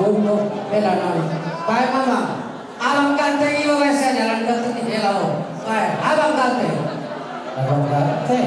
untuk belanan. Baik mama, abang kante ibu biasa jalan ke sini hello. Baik, abang kante. Abang kante.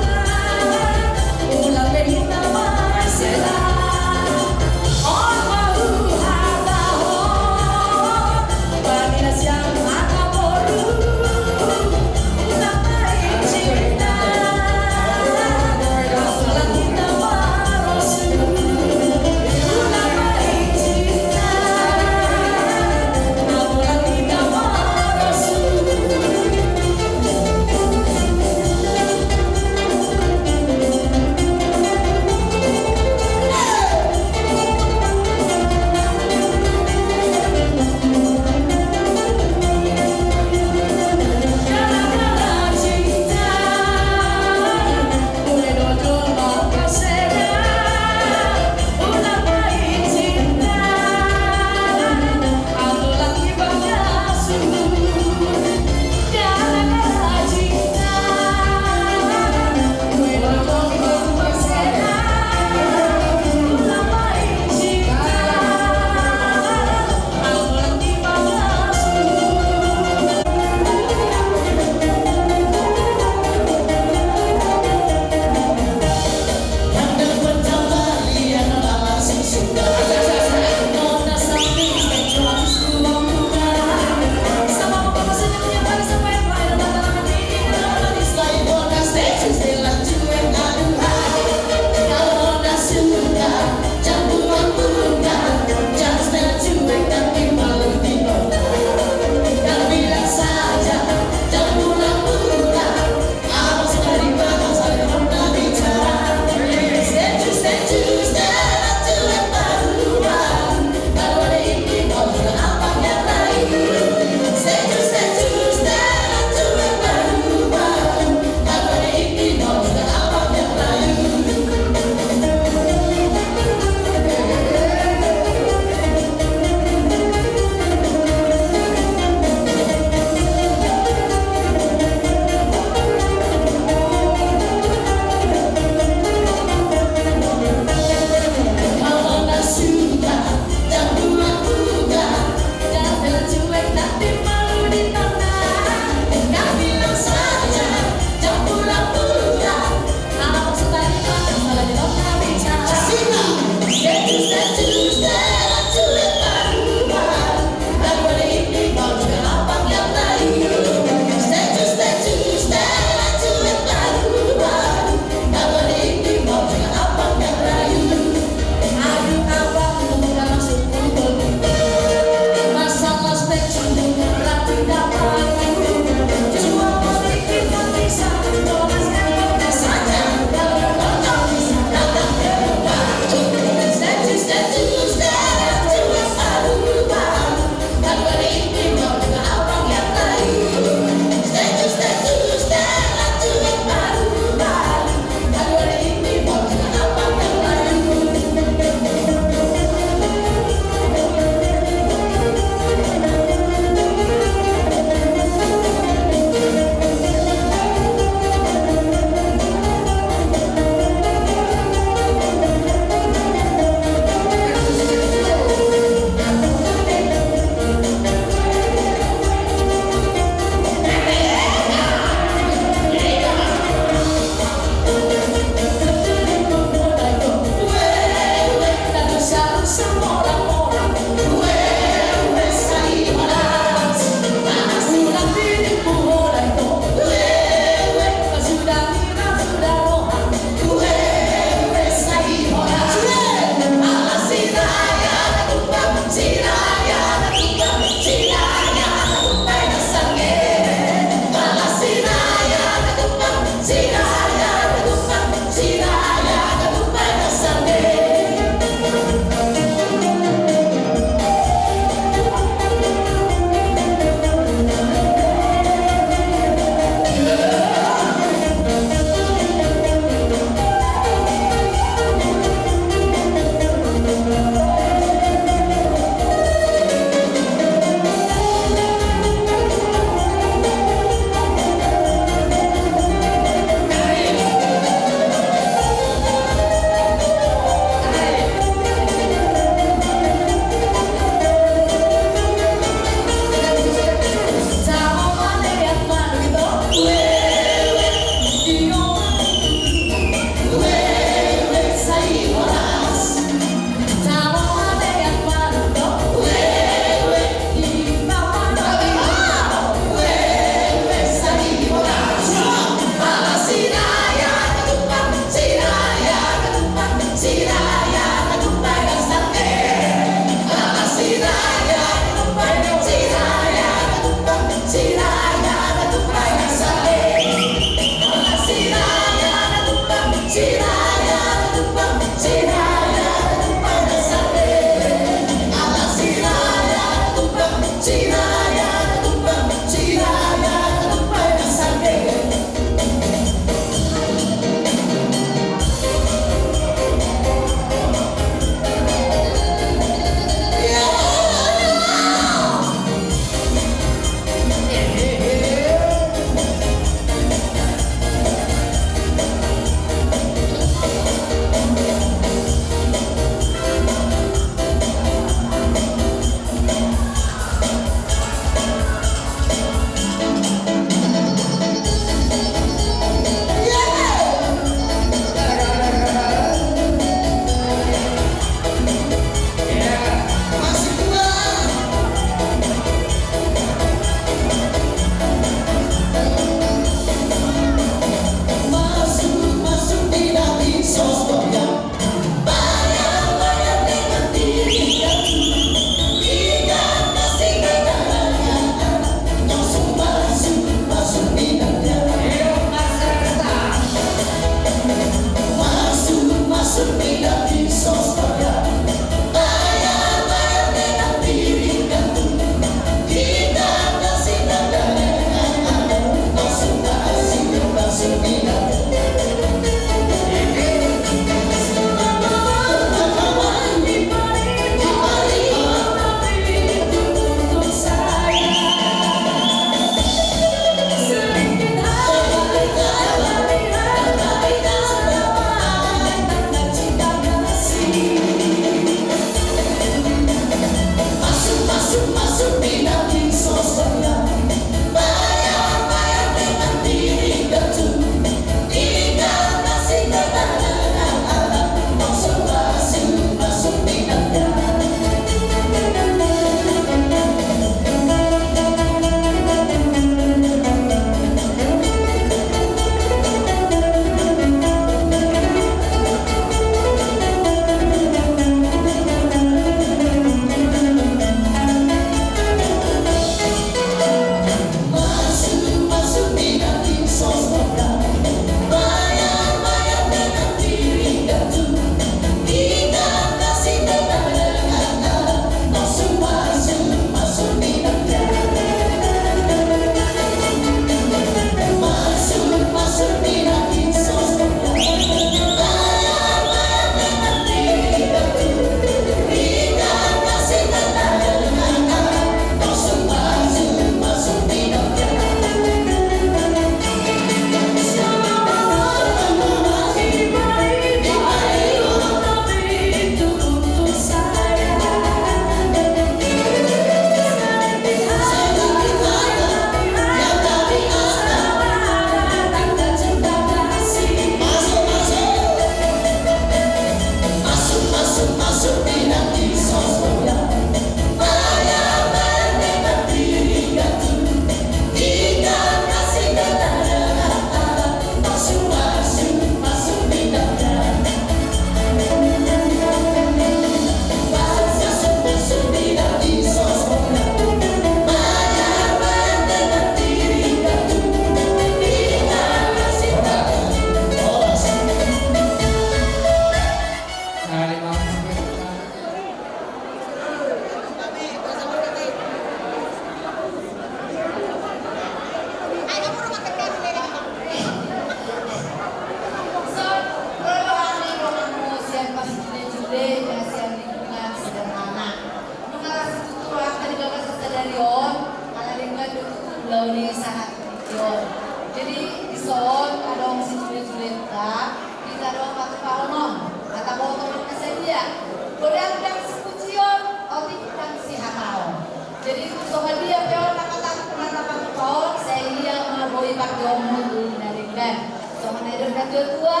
tua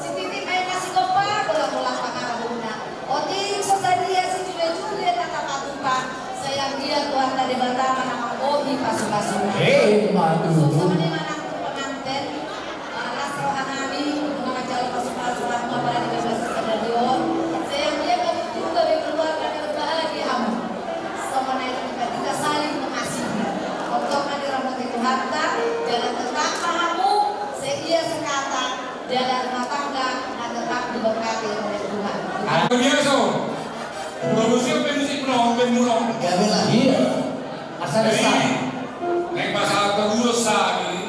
si Titi main kasih kopa bola-bola pangarabuna. Oting sesadia si Julia kata patupa. Sayang dia Tuhan tadi batama nama ohi pasu-pasu. Matu. Sama di mana pengantin alas rohanami nama calon pasu-pasu apa pada di bebas stadion. Sayang dia kamu juga berkeluarga yang berbahagia. Sama naik kita saling mengasihi. Untuk mandi rambut itu harta, jangan tetap pahamu, seia sekata, jalan rumah tangga, dan tetap diberkati oleh Tuhan. Biasa, produksi musik penonton Iya. Asal Jadi, naik pasal kedua sani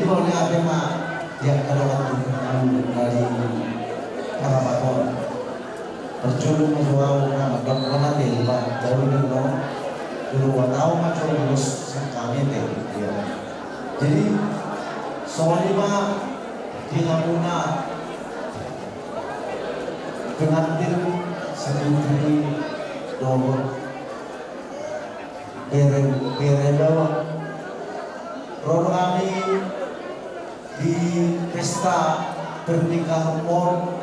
boleh ada mah dia kadang dari Karabaton terjun menjual nama dan dia pak baru dulu tahu macam terus kami teh ya. Jadi soal lima di Namuna pengantin sendiri nomor beredawa rono kami di pesta pernikahan mall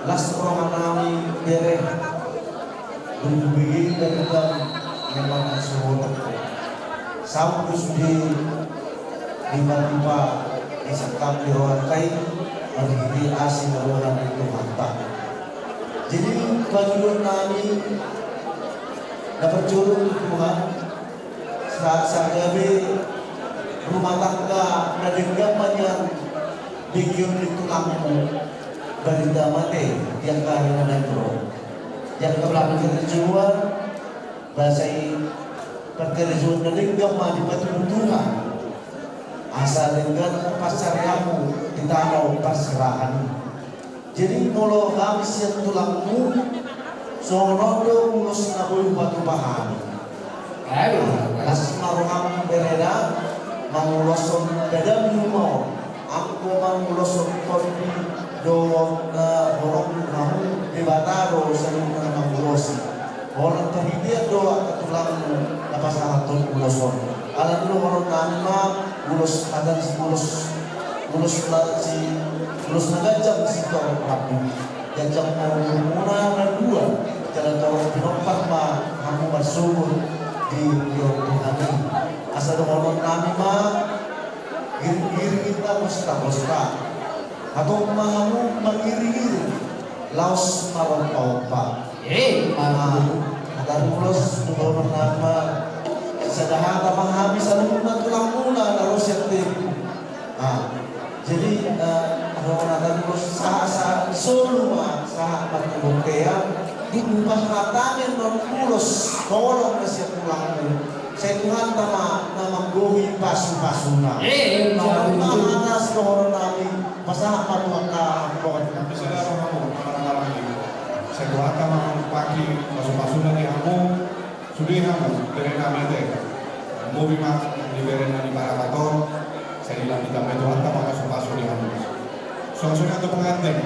las rohan kami bere berbagi dan memang semua sampus di tiba-tiba disekap di ruang kain berdiri asin ruangan itu mantap. Jadi kejuruan kami dapat jurus Tuhan saat rumah tangga dan gambarnya bikin itu lampu berita mati yang karena nangro yang kebelah kerjaan bahasa perkerjaan dari gambar di batu Tuhan asal dengan pasar kamu kita mau pasrahan. Jadi kalau habis yang tulangmu sonodo mulus nabulu batu bahan las maruham bereda manguloson beda mau aku manguloson kopi do borong kamu di bataro sering mangulosi orang terhidia doa ketulangmu lepas atur uloson ala dulu orang nama ulus adan si ulus nagajang si kau rabu jajang muna na dua jalan kau penompat ma kamu bersyukur di Tuhan ini asal orang kami ma giri kita bosta atau mahamu mengiri laos marompa agar ulus orang nama sedahata menghami saluna tulang mula harus yatim. Jadi orang terus sah semua sah berkebuktian diubah katanya non mulus tolong kasih pulang saya Tuhan nama gohi pasu-pasuna mana seorang nabi pasah matuaka Bisa ada kamu orang-orang ini. Saya doakan pagi pasu-pasuna di kamu sudah kamu dari kami teh. Mau bimak di berena di Parakaton. Saya bilang kita Tuhan kamu pasu-pasu di kamu. Soalnya untuk pengantin.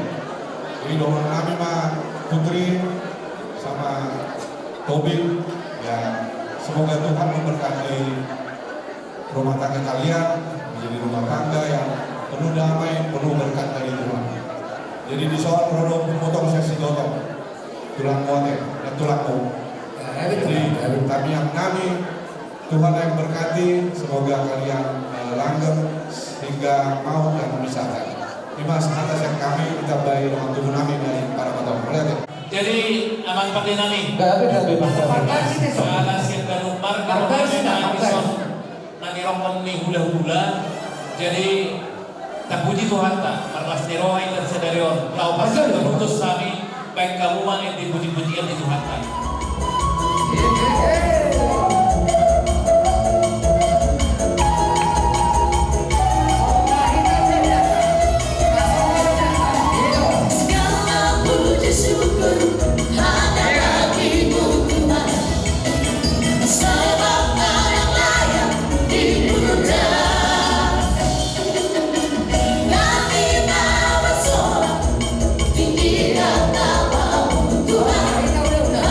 Jadi doa kami mah Putri sama Tobing ya semoga Tuhan memberkati rumah tangga kalian menjadi rumah tangga yang penuh damai, penuh berkat dari Tuhan. Jadi di soal produk potong sesi dotong tulang mote dan tulangmu. Jadi kami yang kami Tuhan yang berkati, semoga kalian langgeng hingga maut dan memisahkan. Terima atas yang kami kita bayi dengan tubuh kami dari para potong. Lihat. Jadi aman pakai nami. Salah siap ganumpar kalau nani rokon ni hula-hula. Jadi tak puji Tuhan tak marlas ni rohay dan sedarion. Kau pasti terutus kami baik kamu yang dipuji-pujikan di Tuhan tak. Tuhan, haleluya.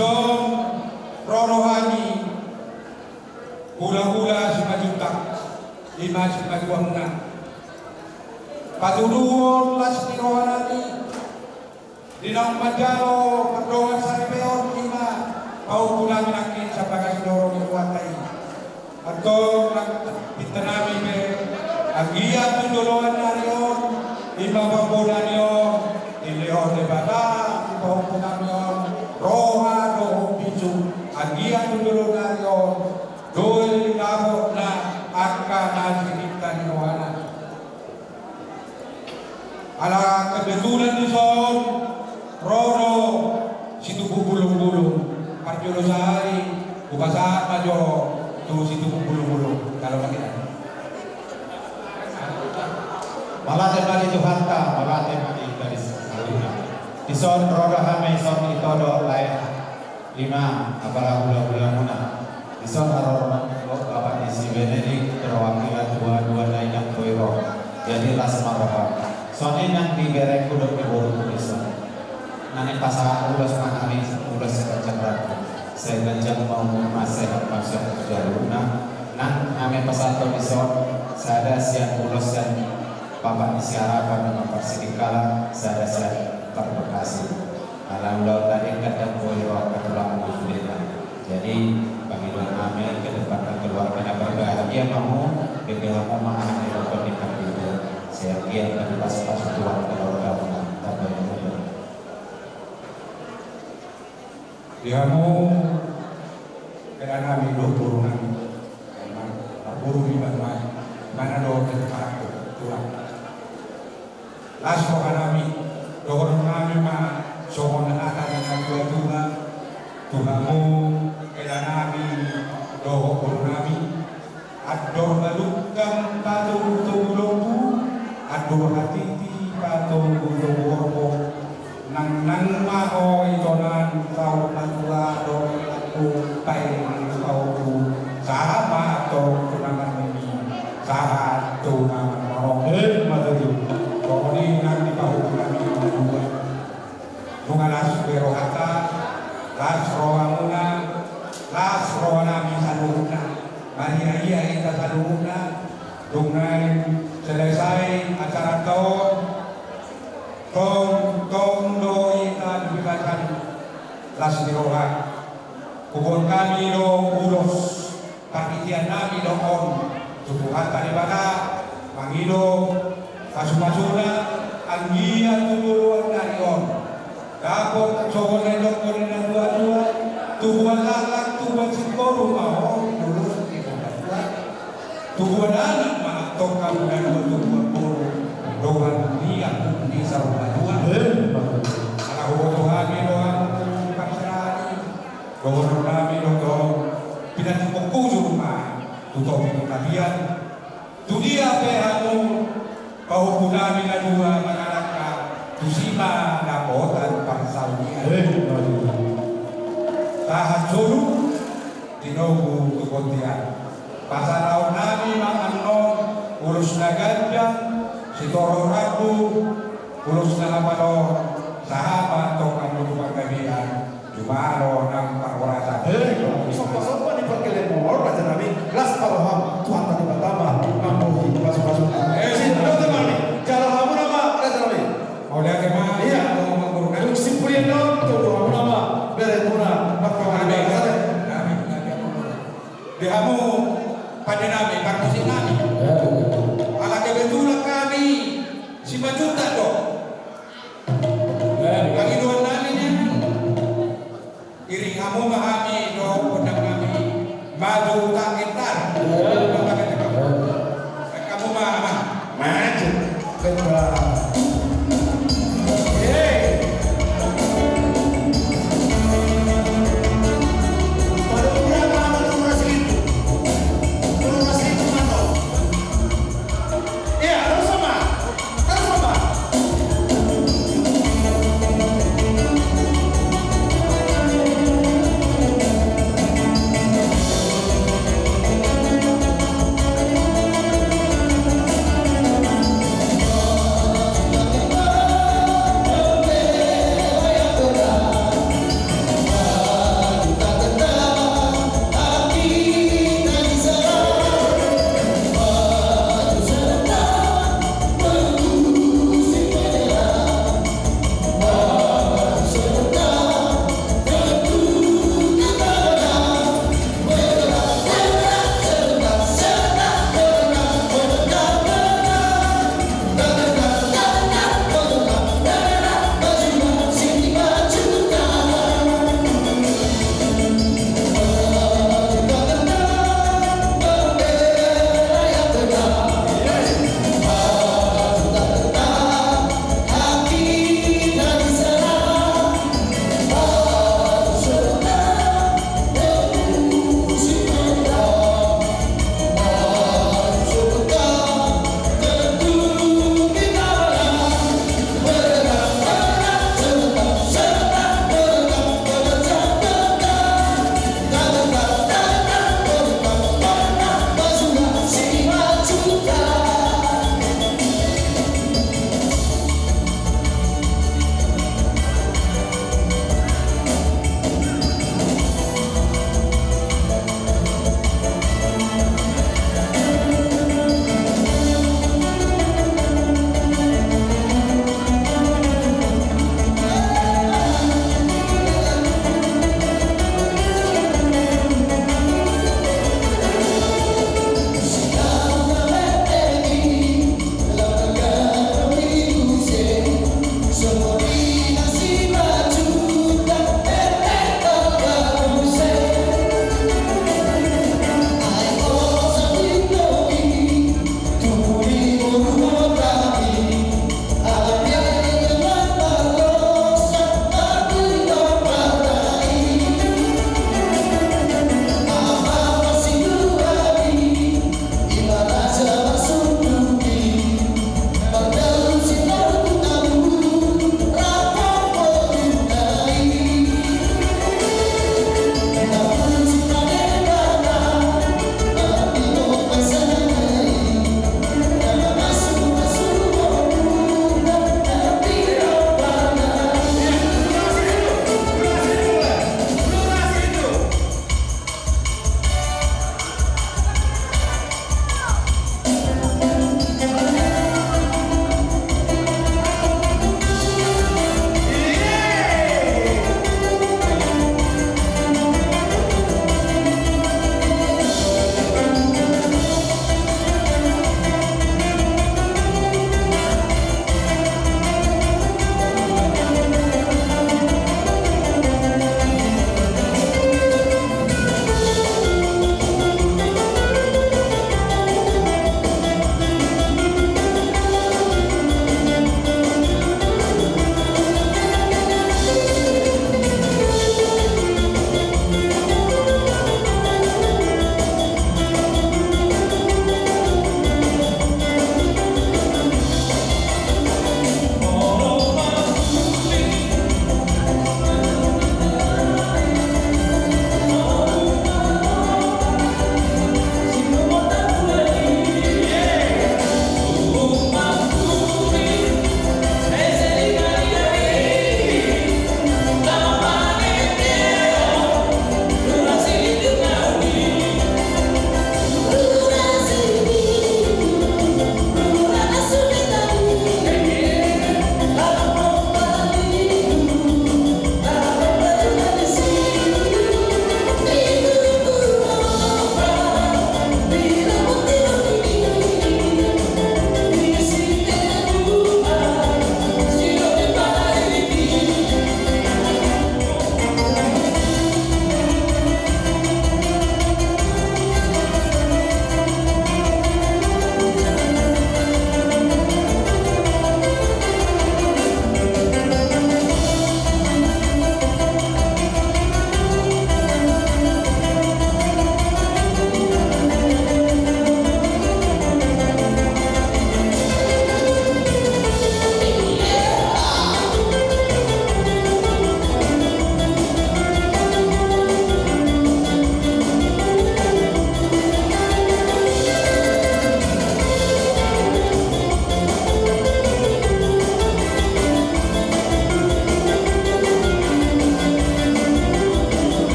ison rorohani hula-hula 5 juta 5 juta patuduhon las tirohanani dinang majalo perdoan sa peor 5 paukulan nakin sa pagasidoro ni Watay ato nagpitanami me agia tuduluan narion 5 pambulan yon Leon de Bala paukulan yon roha do pisu agia tuduluan yon doi labo na akka nasikitan ni Wana ala kebetulan di son Roro situ bubulung-bulung parjolo sehari ubasa majo tu situ bubulung-bulung kalau lagi Malate mali Tuhanta, malate mali dari Salina. Di son Roro hame son itodo lain 5 abala hula-hula muna. Di son Roro Bapak isi Benedik perwakilan 22 dainang koiro. Jadi lasma Bapak. Soalnya nang diberek kudu diburu tulisan. Nangin pasangan ulas manami ulas sekacangrat. Saya ganjang mau masehat jalurna. Nang ame pasanto dison sada sian ulas dan Bapak disiarapan dengan persidikala sada sian Bekasi. Alam laut tadi kadang koiro akan ulang muslimah. Jadi panggilan ame ke depan keluarga berbahagia mau kebiamu mahani rokok di kamar. Saya kian dan pas-pas tuan keluarga tak banyak. Dihamu kaya kami do turunan buru di mana do para tulang lasko kanami doron kami ma somon akan dengan dua tuhamu kaya kami do nami ador balukam patu tulungku ador hatiti patu tulungku nang mao itonan tau matua do aku pai tau sama to kunangan ini saha to nama marong madaju koni nang di pau kami dua tungalas berohata las roamuna las roana misaluna Maria iya kita saluna dengan selesai acara tahun Tong doi ta diberikan las diroha kubon kami do ulos panitia nami do on tubuhan tadi baka mangido kasu-kasuna anggia tuluan dari on dapot cowok ledok konen dua-dua tubuhan lalak tubuhan sikoru mau dulu tubuhan anak matok kamu dan tubuhan buru doan niat di sarung Tuhan. Kalau Tuhan doan pasrani, doan kami doan pindah pokok rumah, tutup kalian. Tu dia pehamu kau punami na dua manalaka, tusima dapotan pangsaunya. Tahan suruh dinogu tukontian. Pasarau nami manganon urus naganjang Sitoro ragu, ulus na apalo, sahabat atau kamu lupa kabihan, jumalo ng pangwarasan. Sopa-sopa di perkelemor, baca nabi, las paroham, Tuhan tadi pertama, kamu masuk-masuk. Sino teman, jalan kamu nama, baca nabi. Mau lihat kemana? Iya, kalau simpulin dong, tuh kamu nama, beremuna, maka nabi. Di kamu pada nabi, parmusin nabi. Ala kebetulan kami 5 juta dong. Panggiluan namin yan. Iring kamu mahami dong undang kami maju tak kentar. Kamu mah Maju. Betul.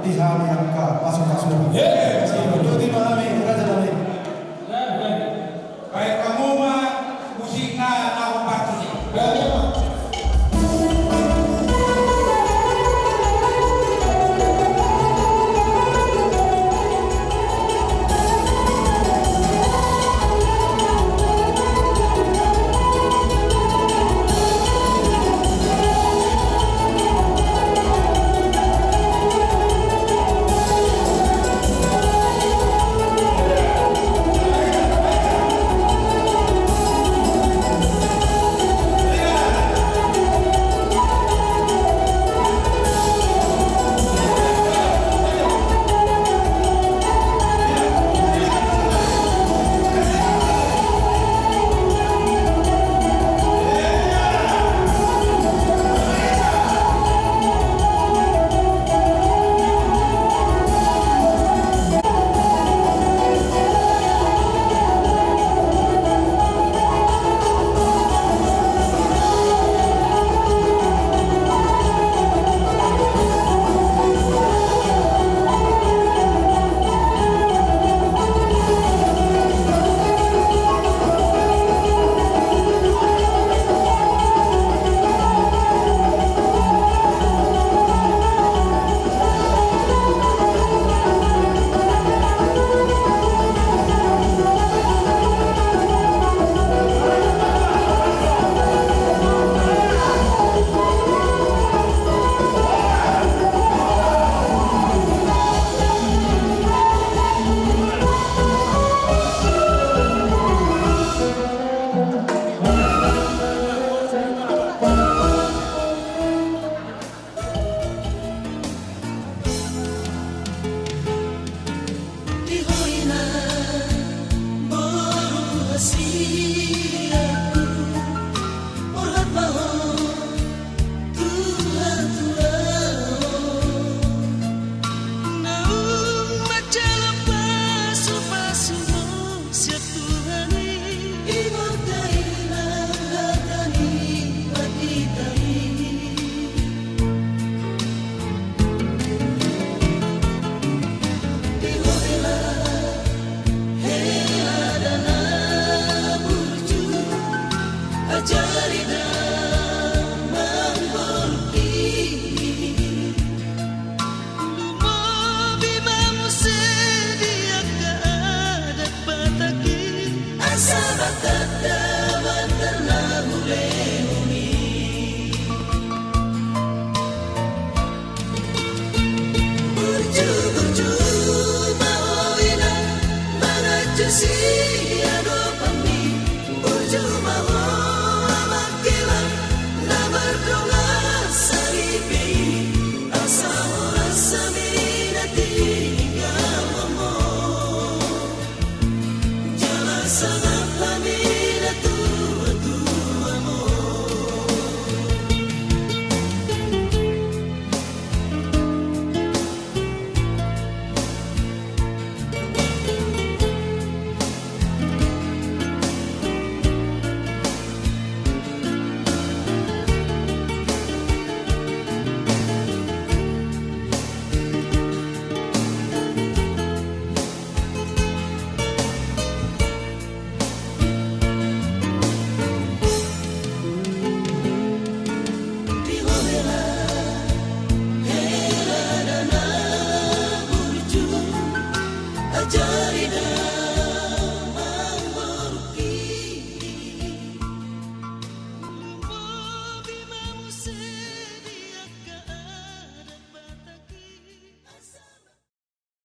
di hari yang ke pasuk-pasuk. Yeah. Si